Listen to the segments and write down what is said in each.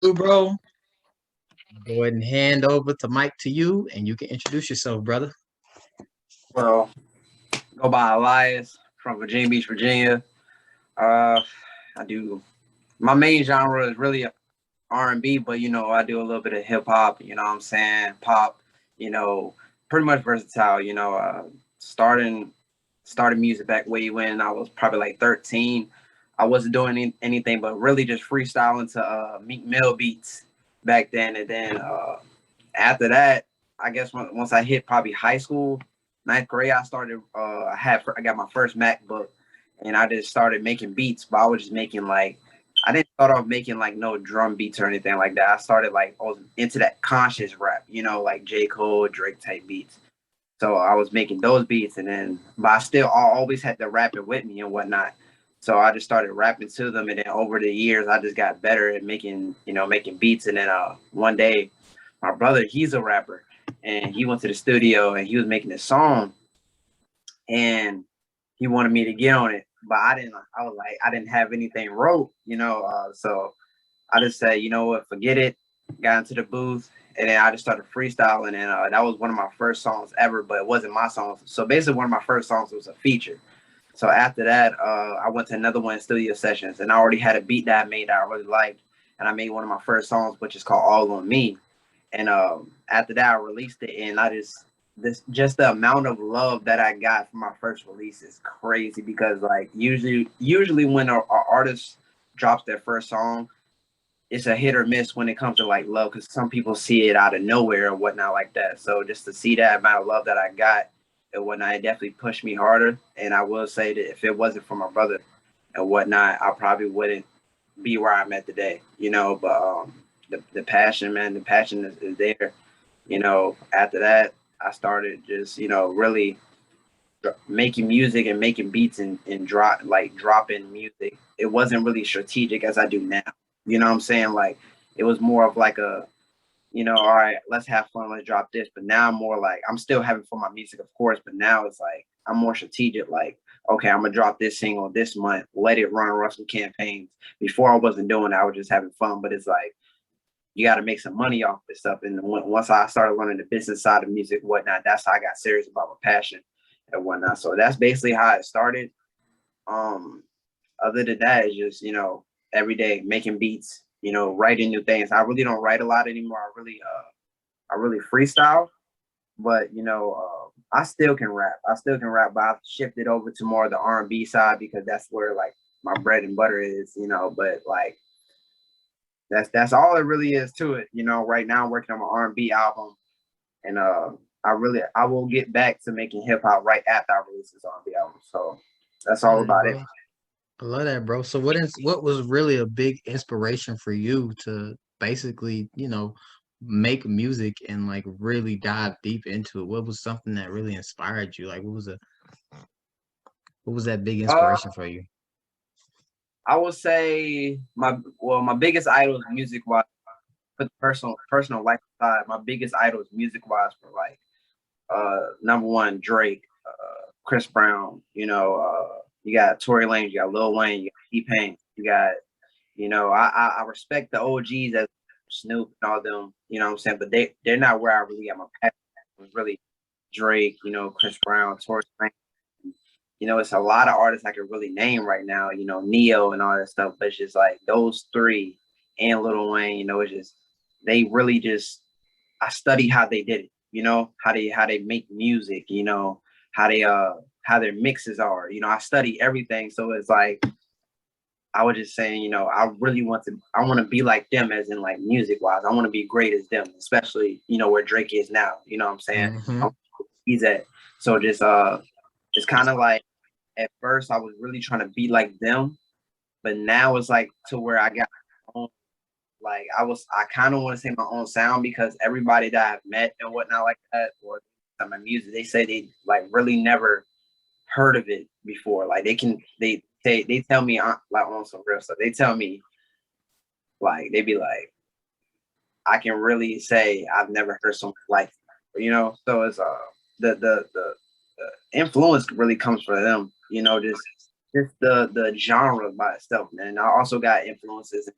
Bro, go ahead and hand over the mic to you, and you can introduce yourself, brother. Well, go by A.L.I.A.S from Virginia Beach, Virginia. Uh, I do my main genre is really R&B, but I do a little bit of hip hop. You know what I'm saying? Pop. You know, pretty much versatile. Starting started music back way when I was probably like 13. I wasn't doing anything but really just freestyling to Meek Mill beats back then, and then after that, I guess once I hit probably high school, ninth grade, I started. I got my first MacBook, and I just started making beats. But I was just making like I didn't start off making like no drum beats or anything like that. I started like I was into that conscious rap, like J. Cole, Drake type beats. So I was making those beats, and then but I always had to rap it with me and whatnot. So I just started rapping to them, and then over the years, I just got better at making beats. And then one day, my brother, he's a rapper, and he went to the studio and he was making this song, and he wanted me to get on it, but I didn't. I was like, I didn't have anything wrote, so I just said, you know what, forget it. Got into the booth, and then I just started freestyling, and that was one of my first songs ever, but it wasn't my song. So basically, one of my first songs was a feature. So after that, I went to another one studio sessions, and I already had a beat that I made that I really liked, and I made one of my first songs, which is called "All on Me." And after that, I released it, and I just the amount of love that I got from my first release is crazy because like usually when an artist drops their first song, it's a hit or miss when it comes to like love because some people see it out of nowhere or whatnot like that. So just to see that amount of love that I got and whatnot, it definitely pushed me harder. And I will say that if it wasn't for my brother and whatnot, I probably wouldn't be where I'm at today, But the passion, man, the passion is there. After that, I started just, really making music and making beats and dropping music. It wasn't really strategic as I do now. You know what I'm saying? Like it was more of like all right, let's have fun, let's drop this. But now I'm more like I'm still having fun with my music, of course, but now it's like I'm more strategic, like, okay, I'm gonna drop this single this month, let it run some campaigns. Before I wasn't doing that, I was just having fun, but it's like you got to make some money off this stuff. And once I started learning the business side of music, and whatnot, that's how I got serious about my passion and whatnot. So that's basically how it started. Um, Other than that, it's just every day making beats, writing new things. I really don't write a lot anymore. I really freestyle, but I still can rap. I still can rap, but I've shifted over to more of the R&B side because that's where like my bread and butter is. But like that's all it really is to it. Right now I'm working on my R&B album, and I will get back to making hip hop right after I release this R&B album. So that's All all right, about it. bro. I love that, bro. So what was really a big inspiration for you to basically, make music and like really dive deep into it? What was something that really inspired you? Like what was that big Uh, inspiration for you? I would say my biggest idols music wise, put personal life aside, my biggest idols music wise for like number one Drake, Chris Brown, you got Tory Lanez, you got Lil Wayne, you got T Pain, you got I respect the OGs as Snoop and all them, you know what I'm saying, but they're not where I really got my passion. It was really Drake, Chris Brown, Tory Lanez. It's a lot of artists I could really name right now, Neo and all that stuff, but it's just like those three and Lil Wayne, it's just they really just I study how they did it, how they make music, how they how their mixes are. I study everything. So it's like I was just saying, I want to be like them as in like music wise. I want to be great as them, especially, where Drake is now. You know what I'm saying? Hmm. He's at. So just it's kind of like at first I was really trying to be like them, but now it's like to where I got my own, like I kind of want to say my own sound because everybody that I've met and whatnot like that or my music, they say they like really never heard of it before. Like they tell me like on some real stuff. They tell me like they be like I can really say I've never heard something like So it's the influence really comes from them. Just the genre by itself, man. I also got influences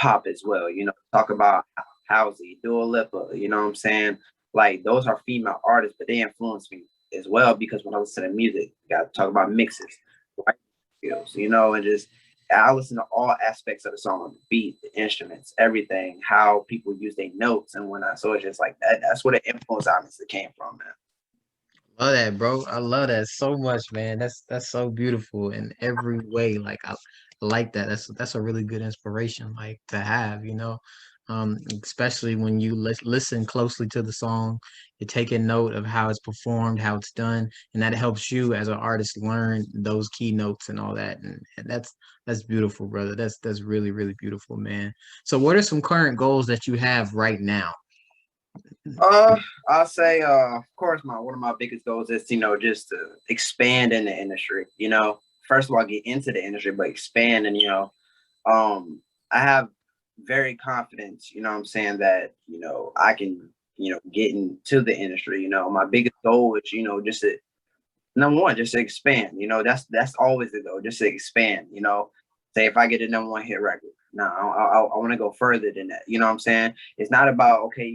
pop as well. Talk about Halsey, Dua Lipa. You know what I'm saying? Like those are female artists, but they influence me as well because when I listen to music, you got to talk about mixes, right? Skills, and just I listen to all aspects of the song, the beat, the instruments, everything, how people use their notes and whatnot. So it's just like that. That's where the influence obviously came from, man. Love that, bro. I love that so much, man. That's so beautiful in every way. Like I like that. That's a really good inspiration, like to have, especially when you listen closely to the song, you're taking note of how it's performed, how it's done, and that helps you as an artist learn those key notes and all that. And that's beautiful, brother. That's really, really beautiful, man. So what are some current goals that you have right now? Uh, I'll say, of course, one of my biggest goals is, just to expand in the industry. First of all, get into the industry, but expand, and I have very confidence. What I'm saying that I can get into the industry. My biggest goal is just to number one, just to expand. That's always the goal, just to expand. Say if I get a number one hit record, no, I want to go further than that. You know what I'm saying? It's not about okay.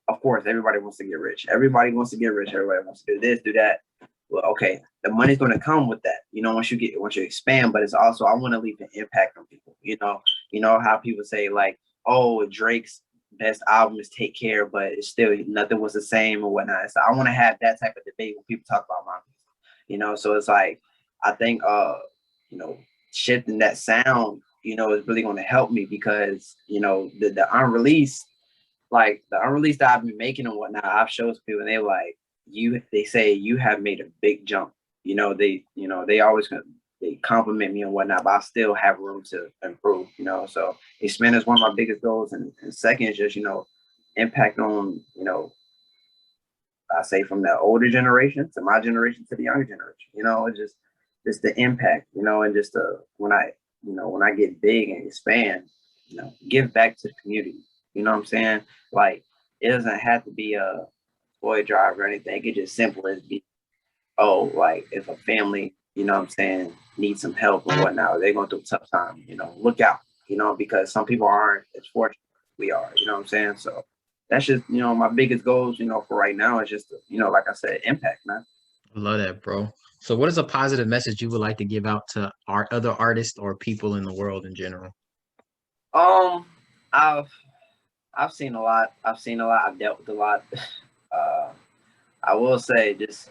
Of course, everybody wants to get rich. Everybody wants to get rich. Everybody wants to do this, do that. Well, okay, the money's going to come with that. Once you expand, but it's also I want to leave an impact on people. How people say like, oh, Drake's best album is Take Care, but it's still nothing was the same or whatnot. So I want to have that type of debate when people talk about my music. So it's like I think you know, shifting that sound, is really going to help me because, the unreleased, like the unreleased that I've been making and whatnot, I've showed people and they like they say you have made a big jump. They always they compliment me and whatnot, but I still have room to improve. So expand is one of my biggest goals. And second is just, impact on, I say from the older generation to my generation to the younger generation. It's just the impact, and just when I get big and expand, give back to the community. You know what I'm saying? Like it doesn't have to be a toy drive or anything. It could just simple as be, oh, like if a family, what I'm saying, needs some help or whatnot, they're going through a tough time, look out, because some people aren't as fortunate as we are, what I'm saying? So that's just, my biggest goals, for right now is just, like I said, impact, man. I love that, bro. So what is a positive message you would like to give out to our other artists or people in the world in general? Um, I've I've seen a lot. I've seen a lot. I've dealt with a lot. Uh, I will say, just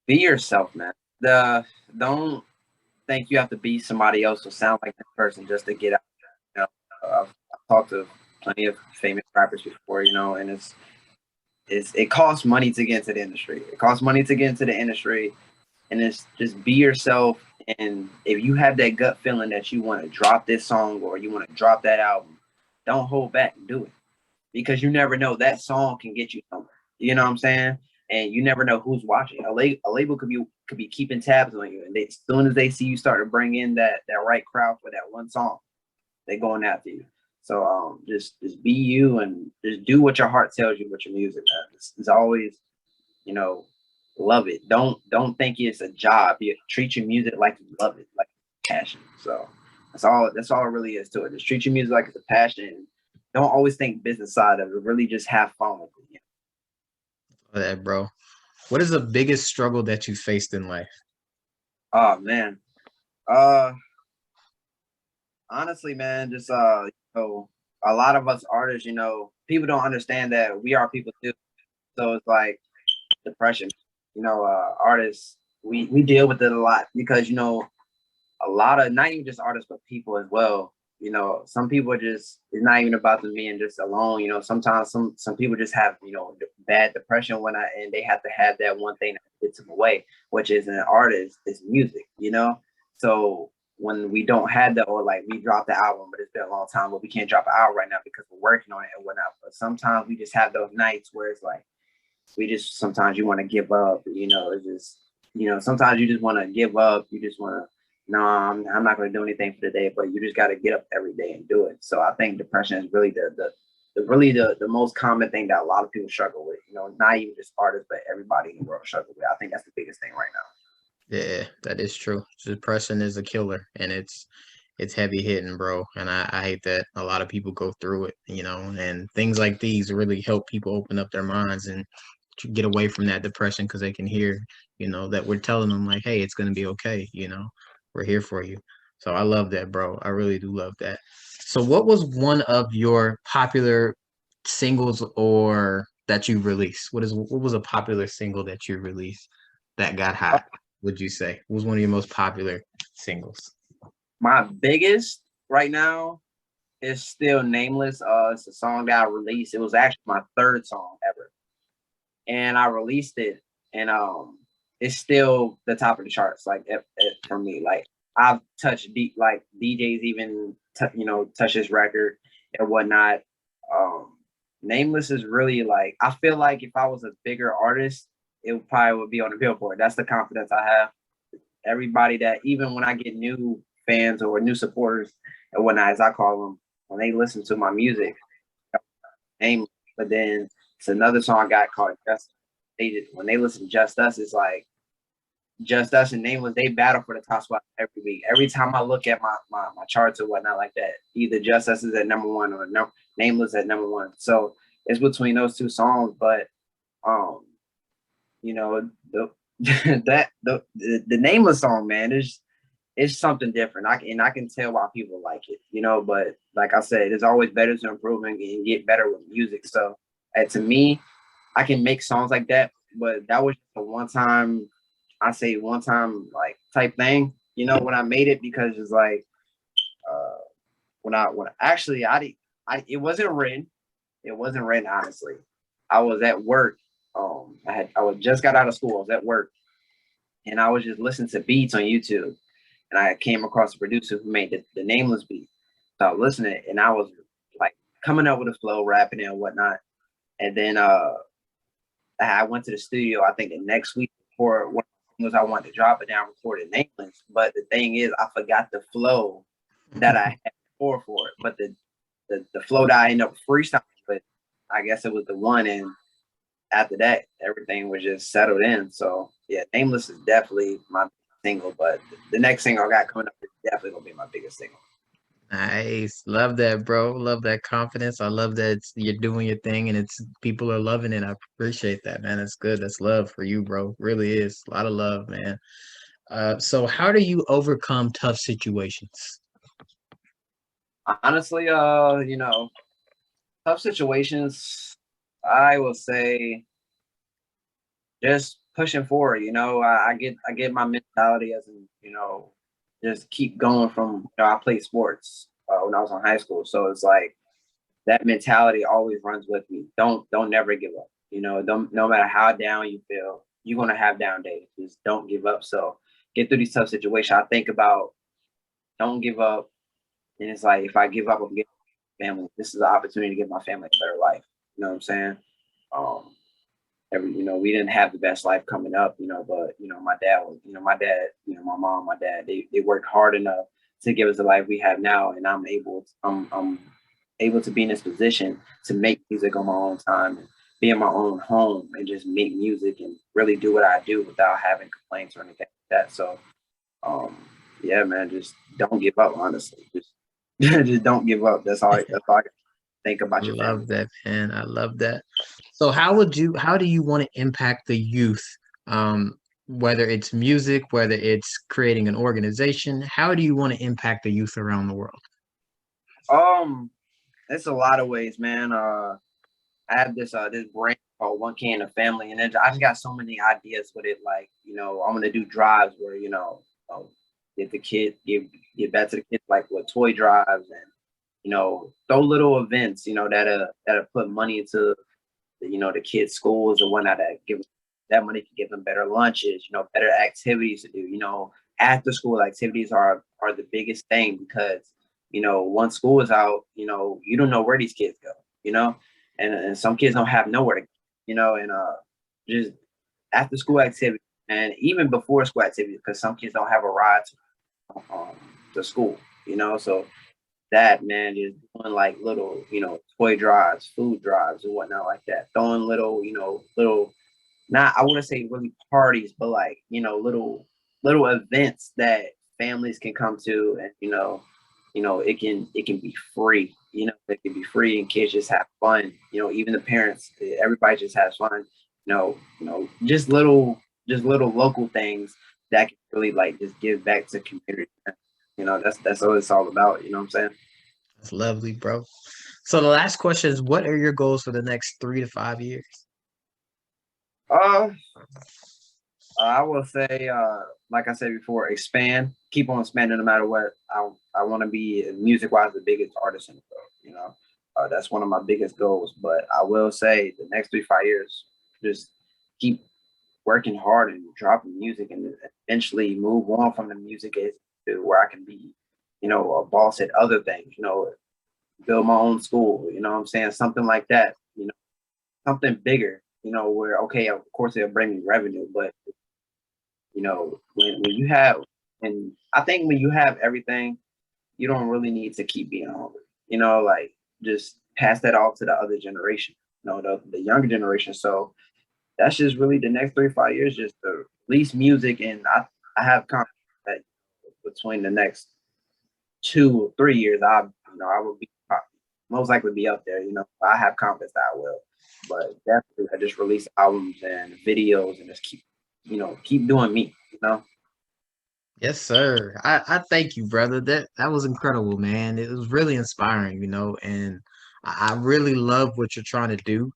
be yourself, man. The Don't think you have to be somebody else or sound like that person just to get out. I've talked to plenty of famous rappers before, and it costs money to get into the industry. It costs money to get into the industry, and it's just be yourself. And if you have that gut feeling that you want to drop this song or you want to drop that album, don't hold back. Do it because you never know that song can get you somewhere. You know what I'm saying? And you never know who's watching. A label could be keeping tabs on you, and as soon as they see you start to bring in that right crowd for that one song, they going after you. So just be you and just do what your heart tells you with your music, man. It's always, you know, love it. Don't think it's a job. You treat your music like you love it, like passion. So that's all it really is to it. Just treat your music like it's a passion. Don't always think business side of it. Really just have fun with it. Love that, bro. What is the biggest struggle that you faced in life? Oh man. Uh Honestly, man, just a lot of us artists, people don't understand that we are people too. So it's like depression. Artists, we deal with it a lot because a lot of not even just artists but people as well. Some people just it's not even about them being just alone. Sometimes some people just have bad depression and they have to have that one thing that gets them away, which is an artist is music. So when we don't have that, or like we dropped the album, but it's been a long time, but we can't drop an album right now because we're working on it and whatnot. But sometimes we just have those nights where it's like we just sometimes you want to give up. It's just sometimes you just want to give up. You just want to no, I'm not going to do anything for the day, but you just got to get up every day and do it. So I think depression is really the most common thing that a lot of people struggle with. Not even just artists, but everybody in the world struggle with. I think that's the biggest thing right now. Yeah, that is true. Depression is a killer, and it's heavy hitting, bro. And I hate that a lot of people go through it, you know, and things like these really help people open up their minds and to get away from that depression because they can hear, you know, that we're telling them like, hey, it's gonna be okay, you know, we're here for you. So I love that, bro. I really do love that. So what was one of your popular singles or that you released? What was a popular single that you released that got hot, would you say? What was one of your most popular singles? My biggest right now is still Nameless. It's a song that I released. It was actually my third song ever, and I released it, and it's still the top of the charts. Like for me, like I've touched deep, like DJs even touch this record and whatnot. Um, Nameless is really like I feel like if I was a bigger artist, it probably would be on the Billboard. That's the confidence I have. Everybody that even when I get new fans or new supporters and whatnot, as I call them, when they listen to my music, name. But then it's another song I got called Just. When they listen to Just Us, it's like Just Us and Nameless. They battle for the top spot every week. Every time I look at my charts or whatnot like that, either Just Us is at number one or Nameless at number one. So it's between those two songs. But um, the the Nameless song, man, is it's something different. I can tell why people like it, But like I said, it's always better to improve and get better with music. So, to me, I can make songs like that, but that was just a one time. I say one time like type thing, when I made it because it's like uh, when actually it wasn't written. It wasn't written honestly. I was at work. I was just got out of school. I was at work, and I was just listening to beats on YouTube, and I came across a producer who made the Nameless beat. So I was listening, and I was like coming up with a flow, rapping and whatnot. And then I went to the studio. I think the next week for one of the singles I wanted to drop it down, recorded Nameless. But the thing is, I forgot the flow that I had for it. But the flow that I ended up freestyling with, I guess it was the one. And after that, everything was just settled in. So yeah, Nameless is definitely my single, but the next single I got coming up is definitely gonna be my biggest single. Nice. Love that, bro. Love that confidence. I love that you're doing your thing and it's people are loving it. I appreciate that, man. That's good. That's love for you, bro. Really is. A lot of love, man. So how do you overcome tough situations? Honestly, tough situations, I will say just pushing forward. I get my mentality as in, just keep going from I played sports when I was in high school. So it's like that mentality always runs with me. Don't never give up. Don't no matter how down you feel, you're gonna have down days. Just don't give up. So get through these tough situations. I think about don't give up. And it's like if I give up, I'm getting family. This is an opportunity to give my family a better life. You know what I'm saying? Um, we didn't have the best life coming up, but my mom, my dad, they worked hard enough to give us the life we have now, and I'm able to be in this position to make music on my own time and be in my own home and just make music and really do what I do without having complaints or anything like that. So um yeah, man, just don't give up, honestly. Just just don't give up. That's all I can think I about your family. love that, man. I love that. So how do you want to impact the youth? Whether it's music, whether it's creating an organization, how do you want to impact the youth around the world? Um, it's a lot of ways, man. I have this brand called One Can of Family, and I just got so many ideas with it. Like, I'm gonna do drives where get the kid give back to the kids like with toy drives and throw little events that'll put money into the kids' schools or whatnot that give that money can give them better lunches, better activities to do. After school activities are the biggest thing because once school is out, you don't know where these kids go, and some kids don't have nowhere to go, and just after school activity and even before school activity because some kids don't have a ride to school, so that, man, is doing like little, toy drives, food drives, and whatnot like that. Throwing little, little, not I wouldn't say really parties, but like little events that families can come to, and it can be free. It can be free and kids just have fun. Even the parents, everybody just has fun. Just little local things that can really like just give back to community. That's what it's all about. You know what I'm saying? That's lovely, bro. So the last question is, what are your goals for the next 3 to 5 years? Uh, I will say, like I said before, expand, keep on expanding no matter what. I want to be music wise the biggest artist in the world. That's one of my biggest goals. But I will say, the next 3 5 years, just keep working hard and dropping music, and eventually move on from the music to where I can be, a boss at other things. Build my own school. You know what I'm saying? Something like that. Something bigger. Where okay, of course it'll bring me revenue, but when you have, and I think when you have everything, you don't really need to keep being hungry. Like just pass that off to the other generation, the younger generation. So that's just really the next 3 5 years, just to release music, and I have confidence that between the next 2 or 3 years, I will be most likely be up there. I have confidence that I will, but definitely I just release albums and videos and just keep doing me. Yes, sir. I thank you, brother. That was incredible, man. It was really inspiring, and I really love what you're trying to do,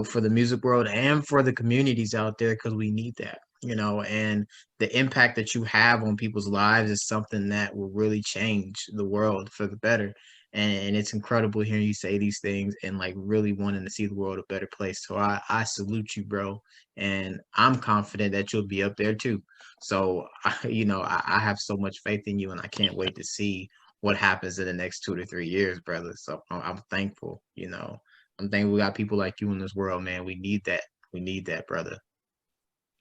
for the music world and for the communities out there because we need that, and the impact that you have on people's lives is something that will really change the world for the better. And it's incredible hearing you say these things and like really wanting to see the world a better place. So I salute you, bro. And I'm confident that you'll be up there too. So, I have so much faith in you, and I can't wait to see what happens in the next 2 to 3 years, brother. So I'm thankful. I'm thankful we got people like you in this world, man. We need that. We need that, brother.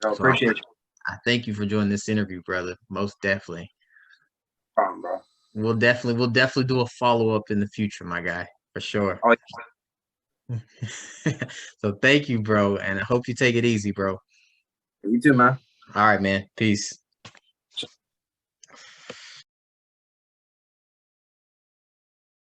I So appreciate you. I thank you for joining this interview, brother. Most definitely. Problem, bro. We'll definitely do a follow up in the future, my guy, for sure. Oh, So thank you, bro, and I hope you take it easy, bro. you too, man. All right, man. Peace.